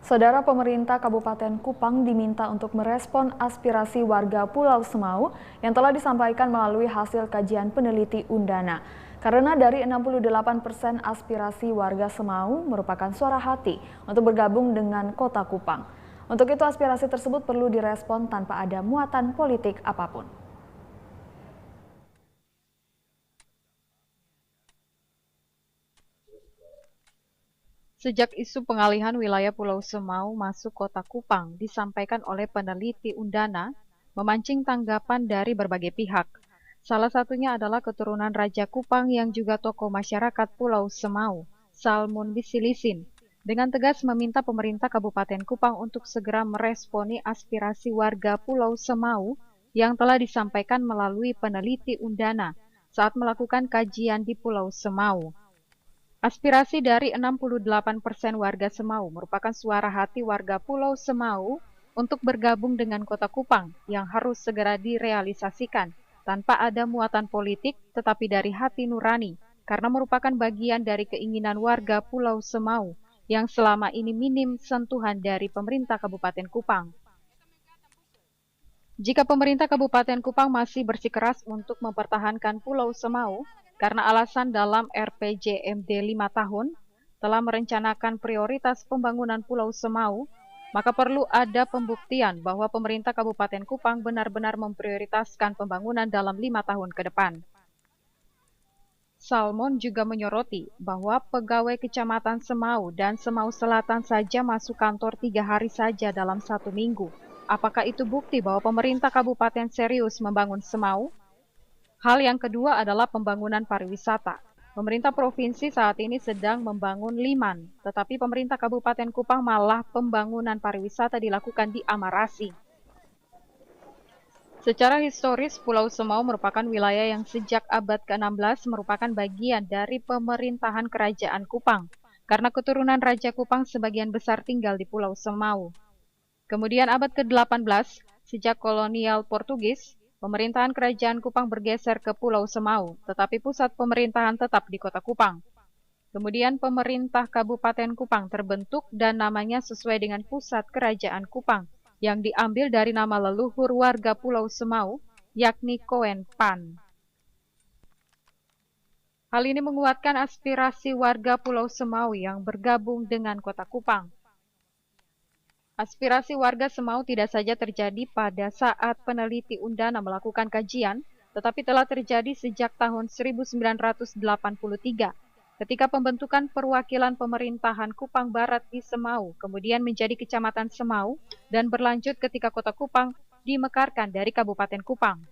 Saudara, pemerintah Kabupaten Kupang diminta untuk merespon aspirasi warga Pulau Semau yang telah disampaikan melalui hasil kajian peneliti Undana. Karena dari 68% aspirasi warga Semau merupakan suara hati untuk bergabung dengan Kota Kupang. Untuk itu aspirasi tersebut perlu direspon tanpa ada muatan politik apapun. Sejak isu pengalihan wilayah Pulau Semau masuk Kota Kupang disampaikan oleh peneliti Undana, memancing tanggapan dari berbagai pihak. Salah satunya adalah keturunan Raja Kupang yang juga tokoh masyarakat Pulau Semau, Salmun Bisilisin, dengan tegas meminta pemerintah Kabupaten Kupang untuk segera meresponi aspirasi warga Pulau Semau yang telah disampaikan melalui peneliti Undana saat melakukan kajian di Pulau Semau. Aspirasi dari 68% warga Semau merupakan suara hati warga Pulau Semau untuk bergabung dengan Kota Kupang yang harus segera direalisasikan tanpa ada muatan politik tetapi dari hati nurani karena merupakan bagian dari keinginan warga Pulau Semau yang selama ini minim sentuhan dari pemerintah Kabupaten Kupang. Jika pemerintah Kabupaten Kupang masih bersikeras untuk mempertahankan Pulau Semau, karena alasan dalam RPJMD 5 tahun telah merencanakan prioritas pembangunan Pulau Semau, maka perlu ada pembuktian bahwa pemerintah Kabupaten Kupang benar-benar memprioritaskan pembangunan dalam 5 tahun ke depan. Salmon juga menyoroti bahwa pegawai Kecamatan Semau dan Semau Selatan saja masuk kantor 3 hari saja dalam 1 minggu. Apakah itu bukti bahwa pemerintah kabupaten serius membangun Semau? Hal yang kedua adalah pembangunan pariwisata. Pemerintah provinsi saat ini sedang membangun Liman, tetapi pemerintah Kabupaten Kupang malah pembangunan pariwisata dilakukan di Amarasi. Secara historis, Pulau Semau merupakan wilayah yang sejak abad ke-16 merupakan bagian dari pemerintahan Kerajaan Kupang, karena keturunan Raja Kupang sebagian besar tinggal di Pulau Semau. Kemudian abad ke-18, sejak kolonial Portugis, pemerintahan Kerajaan Kupang bergeser ke Pulau Semau, tetapi pusat pemerintahan tetap di Kota Kupang. Kemudian pemerintah Kabupaten Kupang terbentuk dan namanya sesuai dengan pusat Kerajaan Kupang, yang diambil dari nama leluhur warga Pulau Semau, yakni Koen Pan. Hal ini menguatkan aspirasi warga Pulau Semau yang bergabung dengan Kota Kupang. Aspirasi warga Semau tidak saja terjadi pada saat peneliti Undana melakukan kajian, tetapi telah terjadi sejak tahun 1983, ketika pembentukan perwakilan pemerintahan Kupang Barat di Semau, kemudian menjadi Kecamatan Semau, dan berlanjut ketika Kota Kupang dimekarkan dari Kabupaten Kupang.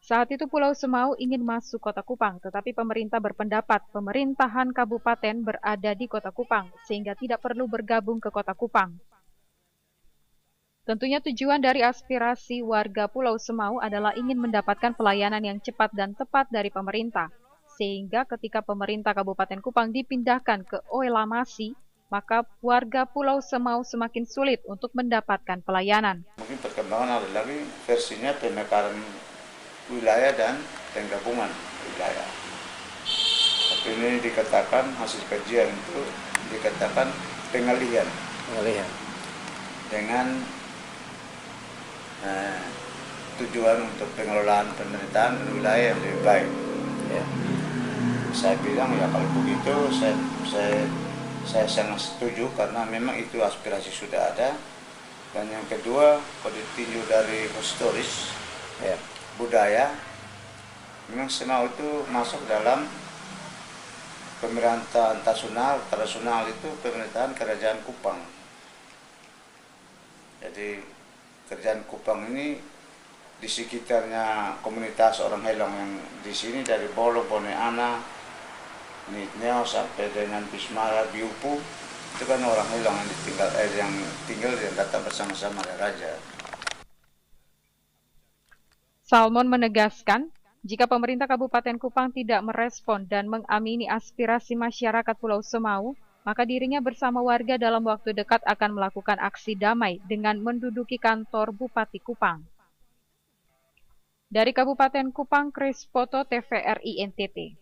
Saat itu Pulau Semau ingin masuk Kota Kupang, tetapi pemerintah berpendapat pemerintahan kabupaten berada di Kota Kupang, sehingga tidak perlu bergabung ke Kota Kupang. Tentunya tujuan dari aspirasi warga Pulau Semau adalah ingin mendapatkan pelayanan yang cepat dan tepat dari pemerintah, sehingga ketika pemerintah Kabupaten Kupang dipindahkan ke Oelamasi, maka warga Pulau Semau semakin sulit untuk mendapatkan pelayanan. Mungkin perkembangan ada lagi versinya pemekaran wilayah dan penggabungan wilayah. Tapi ini dikatakan hasil kajian itu dikatakan pengalihan. Dengan tujuan untuk pengelolaan pemerintahan dan wilayah yang lebih baik. Ya. Saya bilang ya kalau begitu saya sangat setuju karena memang itu aspirasi sudah ada. Dan yang kedua, kalau ditinjau dari historis ya, budaya, memang Semau itu masuk dalam pemerintahan tradisional itu pemerintahan Kerajaan Kupang. Jadi Kerajaan Kupang ini di sekitarnya komunitas orang Helong yang di sini dari Bolo, Boneana, Nitneo sampai dengan Bismara, Biupu, itu kan orang Helong yang tinggal dan datang bersama-sama dengan raja. Salmon menegaskan, jika pemerintah Kabupaten Kupang tidak merespon dan mengamini aspirasi masyarakat Pulau Semau, maka dirinya bersama warga dalam waktu dekat akan melakukan aksi damai dengan menduduki kantor Bupati Kupang. Dari Kabupaten Kupang, Chris Poto, TVRI NTT.